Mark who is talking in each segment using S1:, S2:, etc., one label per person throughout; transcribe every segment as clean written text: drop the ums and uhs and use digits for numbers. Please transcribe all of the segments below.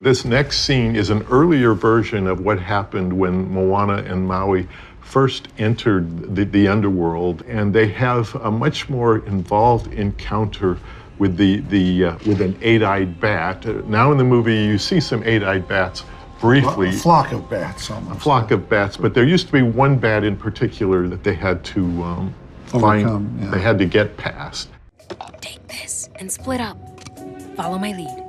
S1: This next scene is an earlier version of what happened when Moana and Maui first entered the underworld, and they have a much more involved encounter with with an eight-eyed bat. Now in the movie, you see some eight-eyed bats briefly.
S2: A flock of bats, almost.
S1: A flock of bats, but there used to be one bat in particular that they had to
S2: overcome. Yeah.
S1: They had to get past.
S3: Take this and split up. Follow my lead.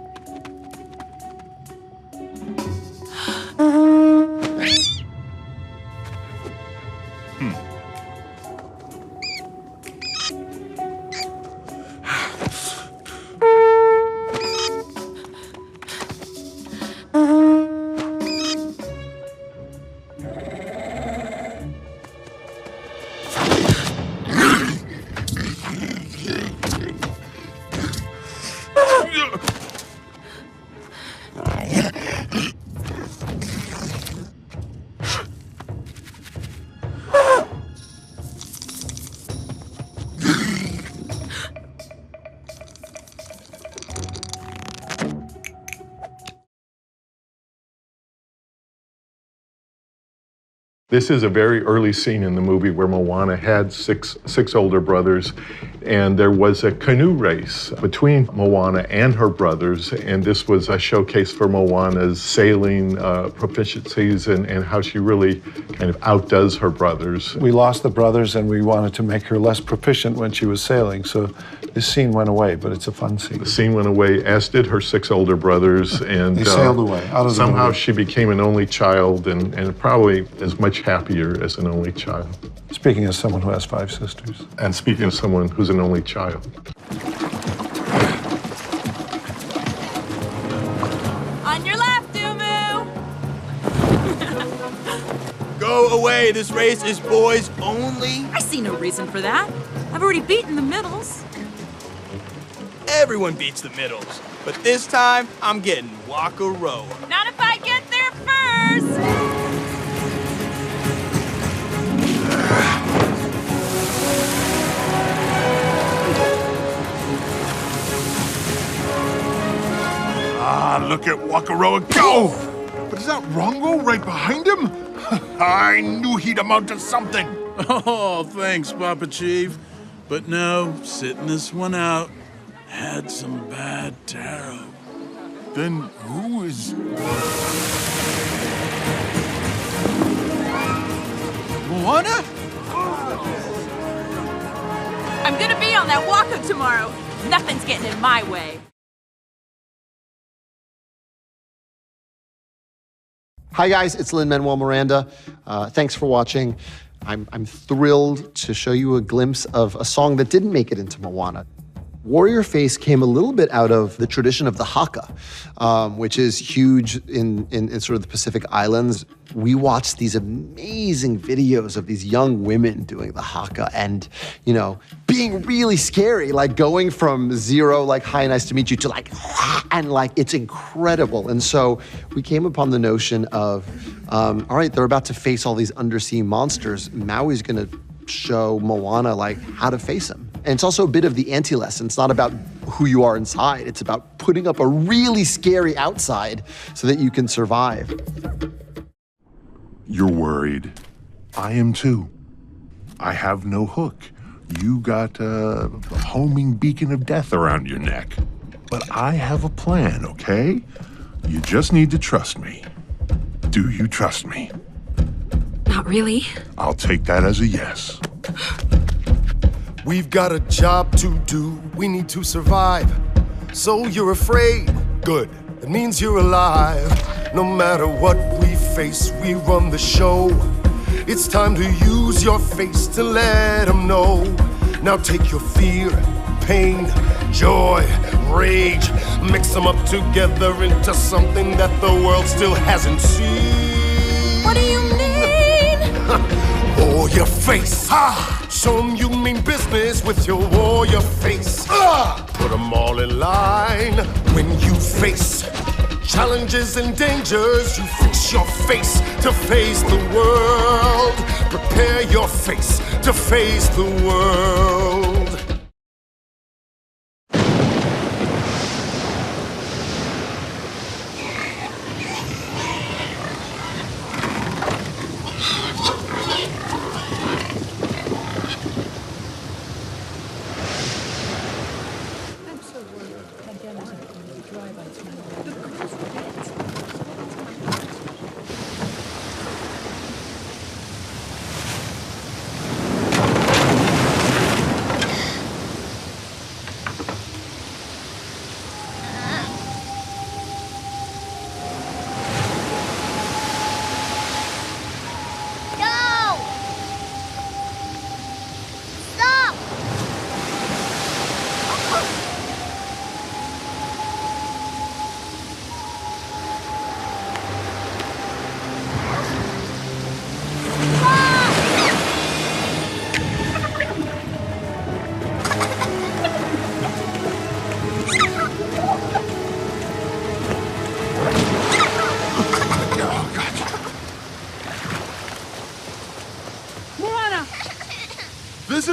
S1: This is a very early scene in the movie where Moana had six older brothers, and there was a canoe race between Moana and her brothers, and this was a showcase for Moana's sailing proficiencies and how she really kind of outdoes her brothers.
S2: We lost the brothers, and we wanted to make her less proficient when she was sailing, so this scene went away, but it's a fun scene.
S1: The scene went away, as did her six older brothers, and
S2: they sailed away. Out of
S1: somehow
S2: the movie.
S1: she became an only child, and probably as much happier as an only child.
S2: Speaking as someone who has 5 sisters.
S1: And speaking of someone who's an only child.
S4: On your left, Dumu!
S5: Go away, this race is boys only.
S4: I see no reason for that. I've already beaten the middles.
S5: Everyone beats the middles, but this time I'm getting Waka-Roa.
S4: Not if I get there first!
S6: Ah, look at Waka-Roa go! But is that Rongo right behind him? I knew he'd amount to something.
S7: Oh, thanks, Papa Chief. But no, sitting this one out. Had some bad taro.
S6: Then who is...
S5: Moana?
S4: I'm gonna be on that walk-up tomorrow. Nothing's getting in my way.
S8: Hi guys, it's Lin-Manuel Miranda. Thanks for watching. I'm thrilled to show you a glimpse of a song that didn't make it into Moana. Warrior Face came a little bit out of the tradition of the haka, which is huge in sort of the Pacific Islands. We watched these amazing videos of these young women doing the haka and, you know, being really scary, like going from zero, like, hi, nice to meet you, to like, and like, it's incredible. And so we came upon the notion of, all right, they're about to face all these undersea monsters. Maui's gonna show Moana like how to face them. And it's also a bit of the anti-lesson. It's not about who you are inside. It's about putting up a really scary outside so that you can survive.
S6: You're worried. I am too. I have no hook. You got a homing beacon of death around your neck. But I have a plan, okay? You just need to trust me. Do you trust me?
S3: Not really.
S6: I'll take that as a yes.
S9: We've got a job to do, we need to survive. So you're afraid? Good, it means you're alive. No matter what we face, we run the show. It's time to use your face to let them know. Now take your fear, pain, joy, rage, mix them up together into something that the world still hasn't seen.
S4: What do you mean?
S9: Warrior face. Ha! Show them you mean business with your warrior face. Put them all in line. When you face challenges and dangers, you fix your face to face the world. Prepare your face to face the world.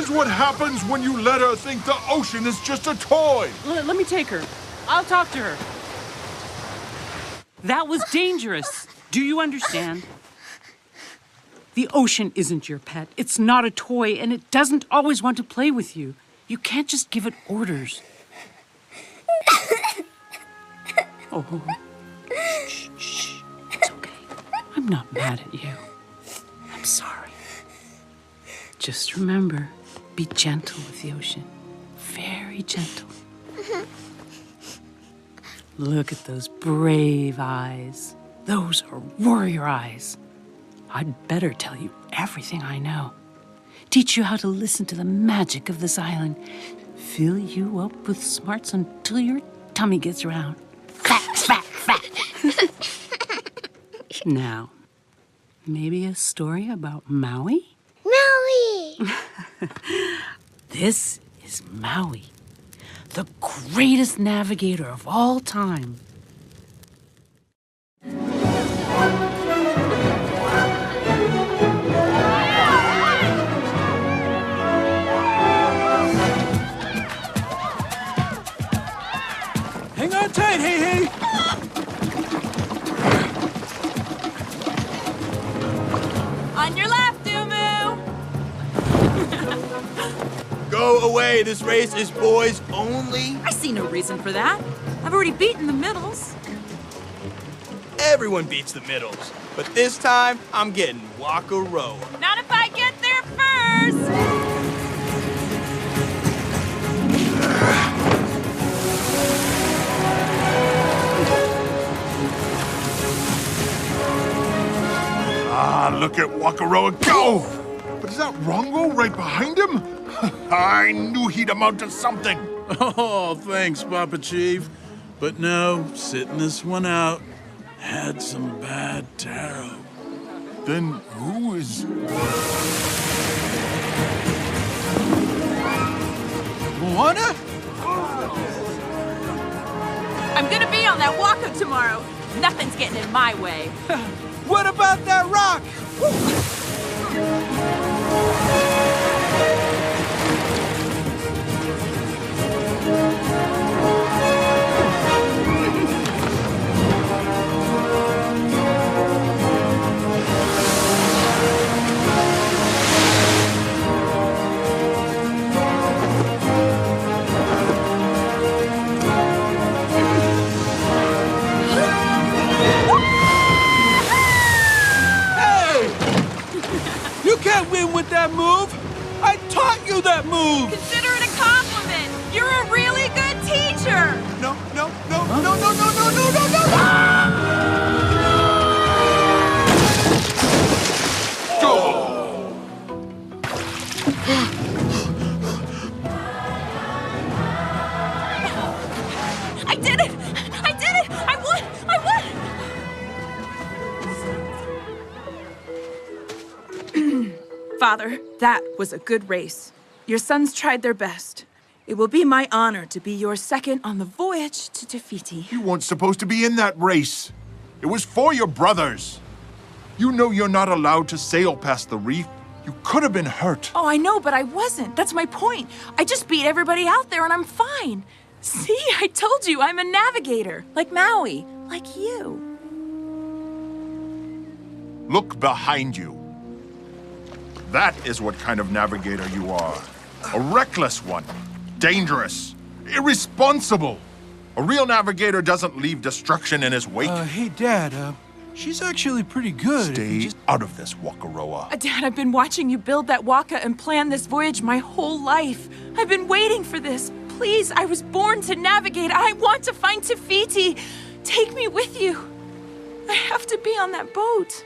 S6: is what happens when you let her think the ocean is just a toy.
S10: Let me take her. I'll talk to her. That was dangerous. Do you understand? The ocean isn't your pet. It's not a toy, and it doesn't always want to play with you. You can't just give it orders. Oh. Shh, shh. It's okay. I'm not mad at you. I'm sorry. Just remember, be gentle with the ocean. Very gentle. Look at those brave eyes. Those are warrior eyes. I'd better tell you everything I know. Teach you how to listen to the magic of this island. Fill you up with smarts until your tummy gets round. Fat, fat, fat. Now, maybe a story about Maui?
S11: Maui!
S10: This is Maui, the greatest navigator of all time.
S5: Hang on tight, hey, hey!
S4: On your left, Dumu!
S5: Go away, this race is boys only.
S4: I see no reason for that. I've already beaten the middles.
S5: Everyone beats the middles, but this time I'm getting Waka Roa.
S4: Not if I get there first!
S6: Ah, look at Waka Roa go! But is that Rongo right behind him? I knew he'd amount to something.
S7: Oh, thanks, Papa Chief. But no, sitting this one out. Had some bad taro.
S6: Then who is...
S5: Moana?
S4: I'm gonna be on that walk-up tomorrow. Nothing's getting in my way.
S5: What about that rock? You can't win with that move! I taught you that move!
S4: Consider it a compliment! You're a really good teacher!
S5: No, no, no, no, no, no, no, no, no, no, no!
S4: I did it! I did it! I won! I won! Father, that was a good race. Your sons tried their best. It will be my honor to be your second on the voyage to Te Fiti.
S6: You weren't supposed to be in that race. It was for your brothers. You know you're not allowed to sail past the reef. You could have been hurt.
S4: Oh, I know, but I wasn't. That's my point. I just beat everybody out there and I'm fine. See, I told you I'm a navigator. Like Maui. Like you.
S6: Look behind you. That is what kind of navigator you are. A reckless one. Dangerous. Irresponsible. A real navigator doesn't leave destruction in his wake.
S5: Hey, Dad, she's actually pretty good.
S6: Stay out of this, Waka Roa.
S4: Dad, I've been watching you build that waka and plan this voyage my whole life. I've been waiting for this. Please, I was born to navigate. I want to find Te Fiti. Take me with you. I have to be on that boat.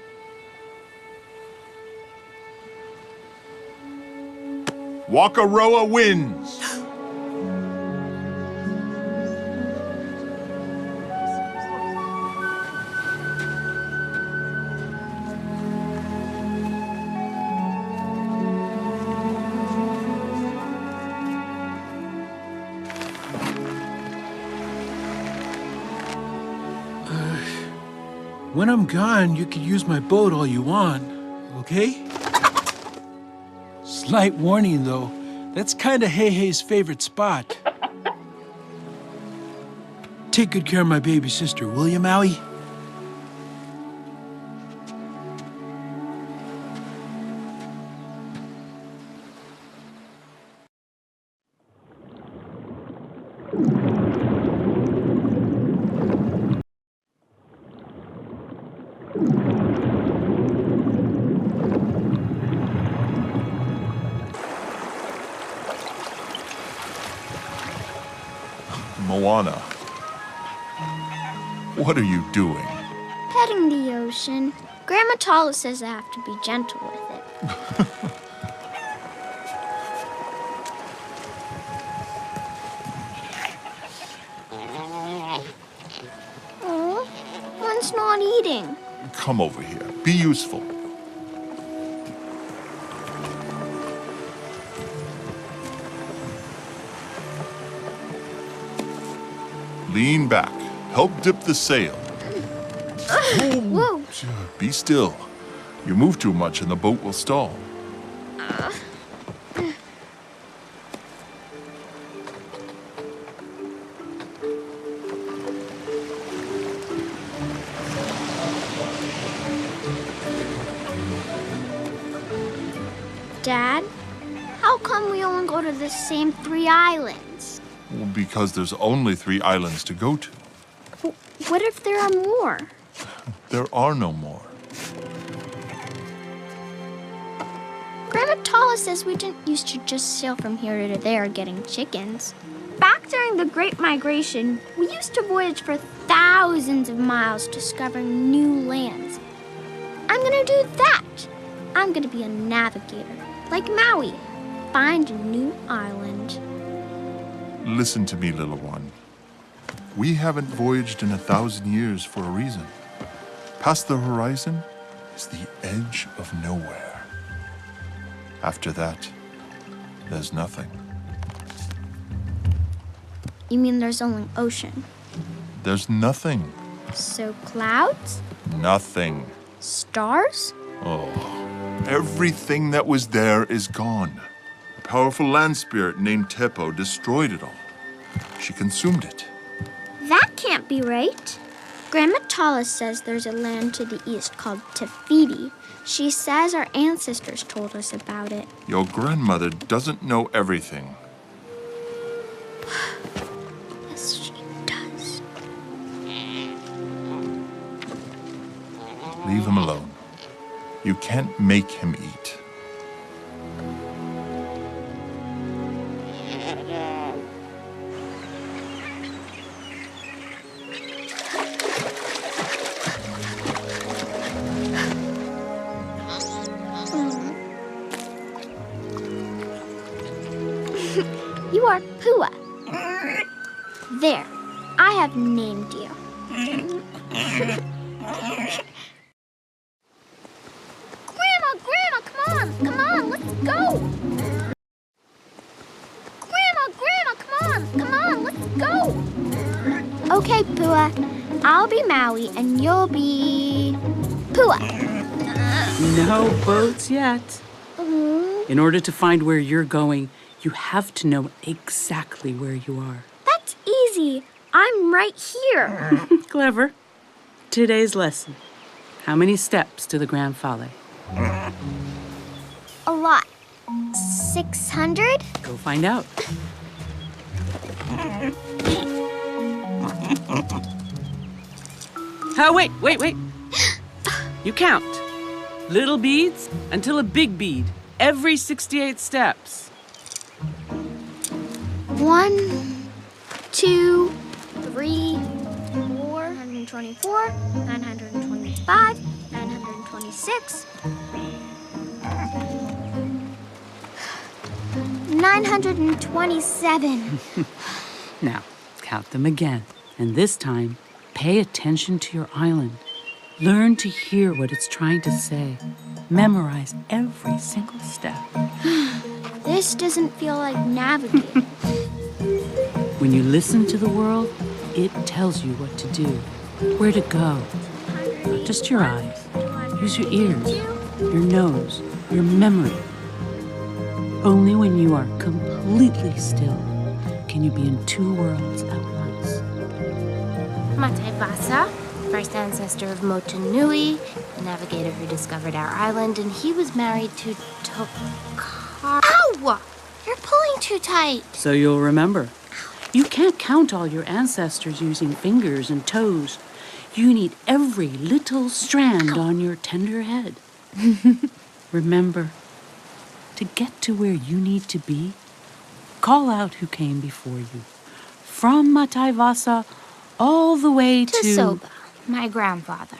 S6: Waka Roa wins.
S5: When I'm gone, you can use my boat all you want, okay? Slight warning, though. That's kind of Hey-Hey's favorite spot. Take good care of my baby sister, will you, Maui?
S6: Moana, what are you doing?
S11: Petting the ocean. Grandma Tala says I have to be gentle with it. Oh, one's not eating.
S6: Come over here. Be useful. Lean back. Help dip the sail.
S11: Whoa.
S6: Be still. You move too much and the boat will stall.
S11: Dad, how come we only go to the same 3 islands?
S6: Well, because there's only 3 islands to go to.
S11: What if there are more?
S6: There are no more.
S11: Grandma Tala says we didn't used to just sail from here to there getting chickens. Back during the Great Migration, we used to voyage for thousands of miles discovering new lands. I'm gonna do that. I'm gonna be a navigator, like Maui. Find a new island.
S6: Listen to me, little one. We haven't voyaged in 1,000 years for a reason. Past the horizon is the edge of nowhere. After that, there's nothing.
S11: You mean there's only ocean?
S6: There's nothing.
S11: So clouds?
S6: Nothing.
S11: Stars?
S6: Oh, everything that was there is gone. A powerful land spirit named Teppo destroyed it all. She consumed it.
S11: That can't be right. Grandma Tala says there's a land to the east called Tefiti. She says our ancestors told us about it.
S6: Your grandmother doesn't know everything.
S11: Yes, she does.
S6: Leave him alone. You can't make him eat.
S11: You are Pua. There, I have named you. Grandma, come on, let's go. Grandma, come on, let's go. Okay, Pua, I'll be Maui and you'll be Pua.
S10: No boats yet. In order to find where you're going, you have to know exactly where you are.
S11: That's easy. I'm right here.
S10: Clever. Today's lesson. How many steps to the Grand Fale?
S11: A lot. 600?
S10: Go find out. Oh, wait. You count. Little beads until a big bead. Every 68 steps.
S11: 1, 2, 3, 4, 924, 925, 926, 927.
S10: Now, count them again. And this time, pay attention to your island. Learn to hear what it's trying to say. Memorize every single step.
S11: This doesn't feel like navigating.
S10: When you listen to the world, it tells you what to do, where to go. Not just your eyes. Use your ears, your nose, your memory. Only when you are completely still can you be in two worlds at once.
S11: Mataivasa, first ancestor of Motunui, the navigator who discovered our island, and he was married to Tokar. Ow! You're pulling too tight.
S10: So you'll remember. You can't count all your ancestors using fingers and toes. You need every little strand on your tender head. Remember, to get to where you need to be, call out who came before you. From Mataivasa all the way to...
S11: Soba, my grandfather.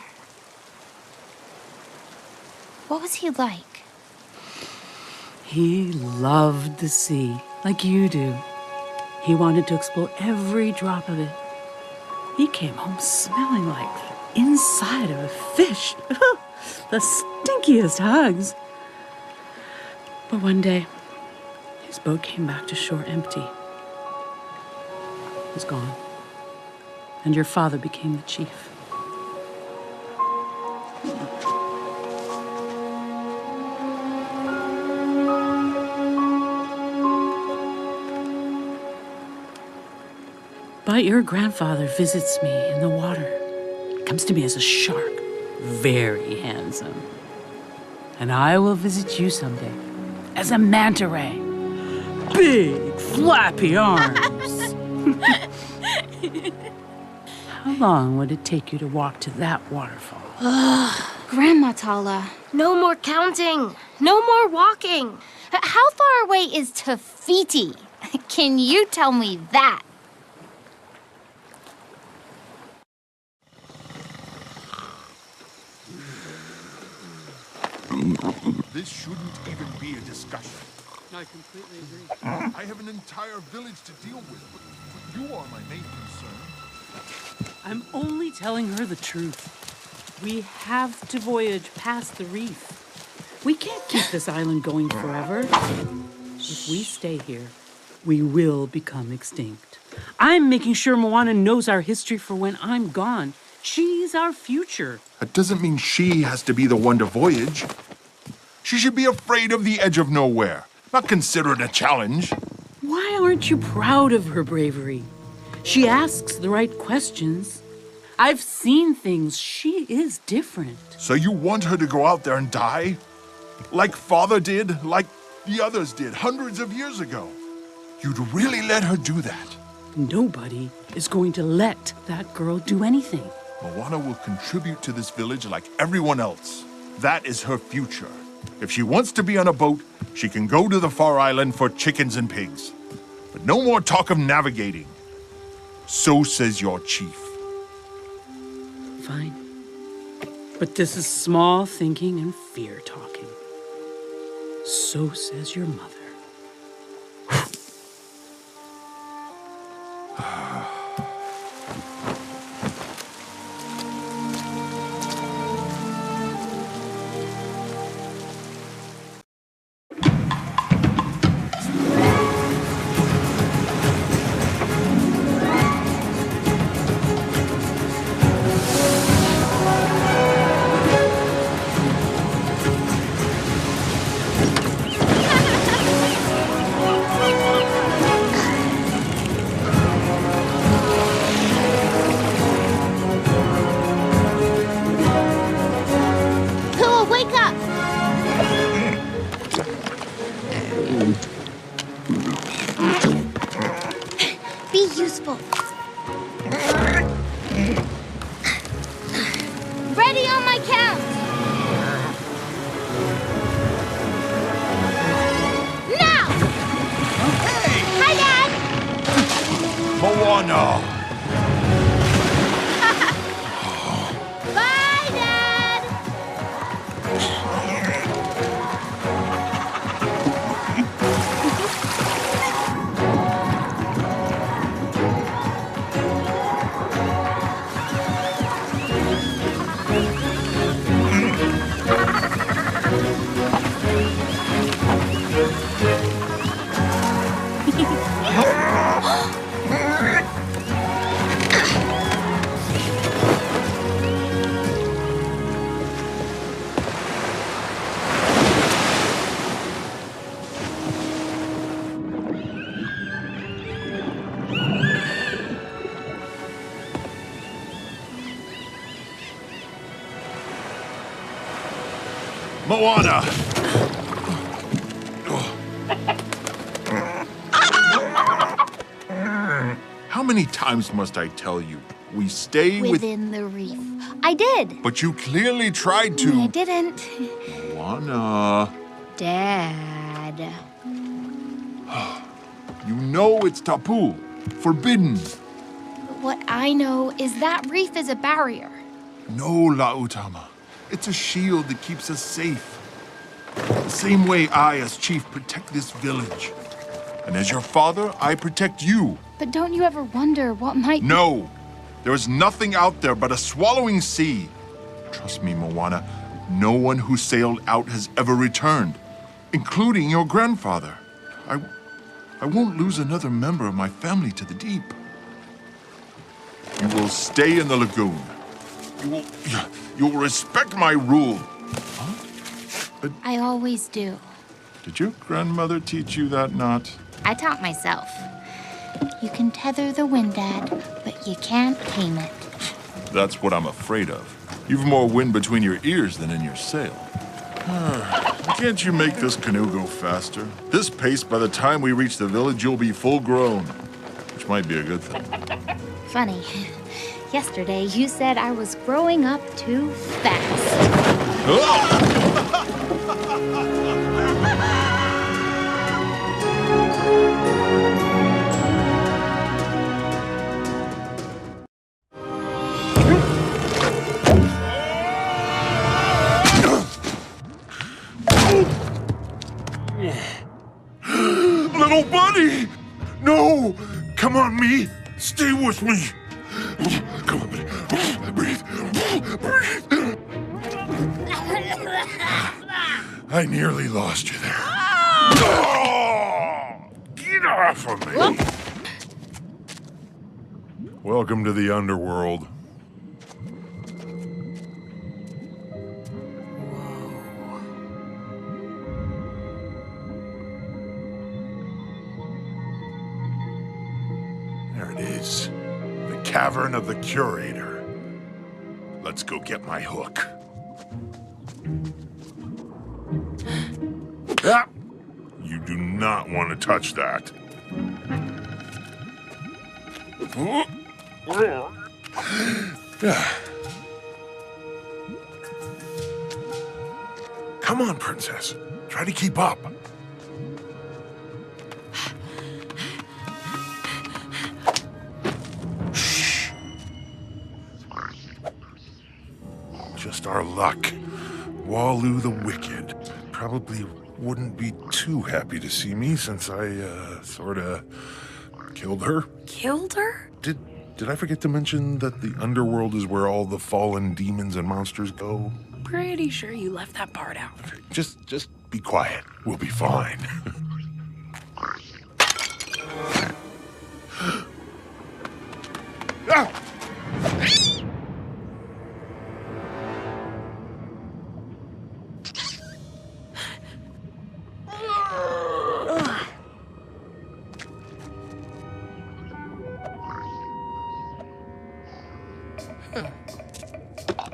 S11: What was he like?
S10: He loved the sea, like you do. He wanted to explore every drop of it. He came home smelling like the inside of a fish. The stinkiest hugs. But one day, his boat came back to shore empty. It was gone. And your father became the chief. But your grandfather visits me in the water. Comes to me as a shark, very handsome. And I will visit you someday as a manta ray. Big, flappy arms. How long would it take you to walk to that waterfall?
S11: Grandma Tala, no more counting, no more walking. How far away is Tafiti? Can you tell me that?
S6: This shouldn't even be a discussion.
S10: I completely agree.
S6: I have an entire village to deal with, but you are my main concern.
S10: I'm only telling her the truth. We have to voyage past the reef. We can't keep this island going forever. If we stay here, we will become extinct. I'm making sure Moana knows our history for when I'm gone. She's our future.
S6: That doesn't mean she has to be the one to voyage. She should be afraid of the edge of nowhere, not consider it a challenge.
S10: Why aren't you proud of her bravery? She asks the right questions. I've seen things. She is different.
S6: So you want her to go out there and die? Like Father did, like the others did hundreds of years ago? You'd really let her do that?
S10: Nobody is going to let that girl do anything.
S6: Moana will contribute to this village like everyone else. That is her future. If she wants to be on a boat, she can go to the far island for chickens and pigs. But no more talk of navigating. So says your chief.
S10: Fine. But this is small thinking and fear talking. So says your mother.
S11: Ready on my count. Now!
S6: Hey!
S11: Hi, Dad!
S6: Moana!
S11: Bye, Dad!
S6: Moana! How many times must I tell you? We stay
S11: Within the reef. I did.
S6: But you clearly tried to.
S11: I didn't.
S6: Moana.
S11: Dad.
S6: You know it's tapu. Forbidden.
S11: What I know is that reef is a barrier.
S6: No, Lautama. It's a shield that keeps us safe. The same way I, as chief, protect this village. And as your father, I protect you.
S11: But don't you ever wonder what might...
S6: No. There is nothing out there but a swallowing sea. Trust me, Moana. No one who sailed out has ever returned, including your grandfather. I won't lose another member of my family to the deep. You will stay in the lagoon. You will respect my rule. Huh?
S11: I always do.
S6: Did your grandmother teach you that not?
S11: I taught myself. You can tether the wind, Dad, but you can't tame it.
S6: That's what I'm afraid of. You've more wind between your ears than in your sail. Can't you make this canoe go faster? This pace, by the time we reach the village, you'll be full grown. Which might be a good thing.
S11: Funny. Yesterday, you said I was growing up too fast.
S6: Little buddy! No! Come on, me! Stay with me! Come on, buddy. Breathe. Breathe. I nearly lost you there. Oh, get off of me! Welcome to the underworld. There it is. The Cavern of the Curator. Let's go get my hook. Ah! You do not want to touch that. Come on, princess. Try to keep up. Shh. Just our luck. Walu the Wicked probably wouldn't be too happy to see me since I, sorta killed her.
S3: Killed her?
S6: Did I forget to mention that the underworld is where all the fallen demons and monsters go?
S3: Pretty sure you left that part out.
S6: Okay, just be quiet. We'll be fine. Ah!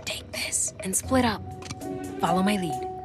S3: Take this and split up. Follow my lead.